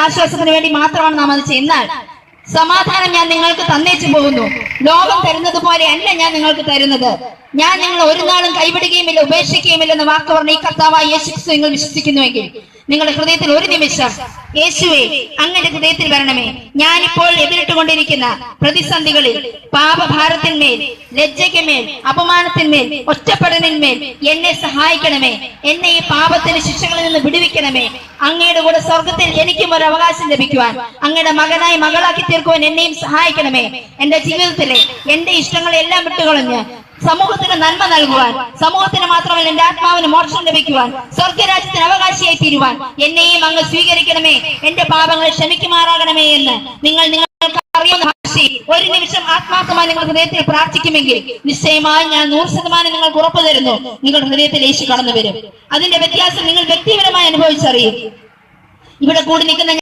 ആശ്വാസത്തിന് വേണ്ടി മാത്രമാണ് നാം അത് ചെയ്യുന്നത്. സമാധാനം ഞാൻ നിങ്ങൾക്ക് തന്നേച്ചു പോകുന്നു. ലോകം തരുന്നത് പോലെ അല്ല ഞാൻ നിങ്ങൾക്ക് തരുന്നത്. ഞാൻ നിങ്ങൾ ഒരു നാളും കൈവിടുകയുമില്ല, ഉപേക്ഷിക്കുകയുമില്ല എന്ന വാക്ക് പറഞ്ഞ ഈ കർത്താവായ യേശു ക്രിസ്തു നിങ്ങൾ വിശ്വസിക്കുന്നുവെങ്കിൽ നിങ്ങളുടെ ഹൃദയത്തിൽ ഒരു നിമിഷം യേശുവേ അങ്ങയുടെ ഹൃദയത്തിൽ വരണമേ. ഞാനിപ്പോൾ എതിരിട്ടുകൊണ്ടിരിക്കുന്ന പ്രതിസന്ധികളിൽ, പാപഭാരത്തിന്മേൽ, ലജ്ജയ്ക്കുമേൽ, അപമാനത്തിന്മേൽ, ഒറ്റപ്പെടലിന്മേൽ എന്നെ സഹായിക്കണമേ. എന്നെ ഈ പാപത്തിന്റെ ശിക്ഷകളിൽ നിന്ന് വിടുവിക്കണമേ. അങ്ങയുടെ കൂടെ സ്വർഗത്തിൽ എനിക്കും ഒരു അവകാശം ലഭിക്കുവാൻ, അങ്ങയുടെ മകനായി മകളാക്കി തീർക്കുവാൻ എന്നെയും സഹായിക്കണമേ. എന്റെ ജീവിതത്തിലെ എന്റെ ഇഷ്ടങ്ങളെല്ലാം വിട്ടുകളഞ്ഞ് സമൂഹത്തിന് നന്മ നൽകുവാൻ, സമൂഹത്തിന് മാത്രമല്ല എന്റെ ആത്മാവിന് മോക്ഷം ലഭിക്കുവാൻ, സ്വർഗരാജ്യത്തിന് അവകാശിയായി തീരുവാൻ എന്നെയും അങ്ങ് സ്വീകരിക്കണമേ. എന്റെ പാപങ്ങളെ ക്ഷമിക്കുമാറാകണമേ എന്ന് നിങ്ങൾക്ക് അറിയുന്ന ഭാഷയിൽ ഒരു നിമിഷം ആത്മാർത്ഥമായി നിങ്ങൾ ഹൃദയത്തിൽ പ്രാർത്ഥിക്കുമെങ്കിൽ നിശ്ചയമായി ഞാൻ 100% നിങ്ങൾക്ക് ഉറപ്പു തരുന്നു, നിങ്ങളുടെ ഹൃദയത്തിൽ യേശു കടന്നു വരും. അതിന്റെ വ്യത്യാസം നിങ്ങൾ വ്യക്തിപരമായി അനുഭവിച്ചറിയും. ഇവിടെ കൂടി നിൽക്കുന്ന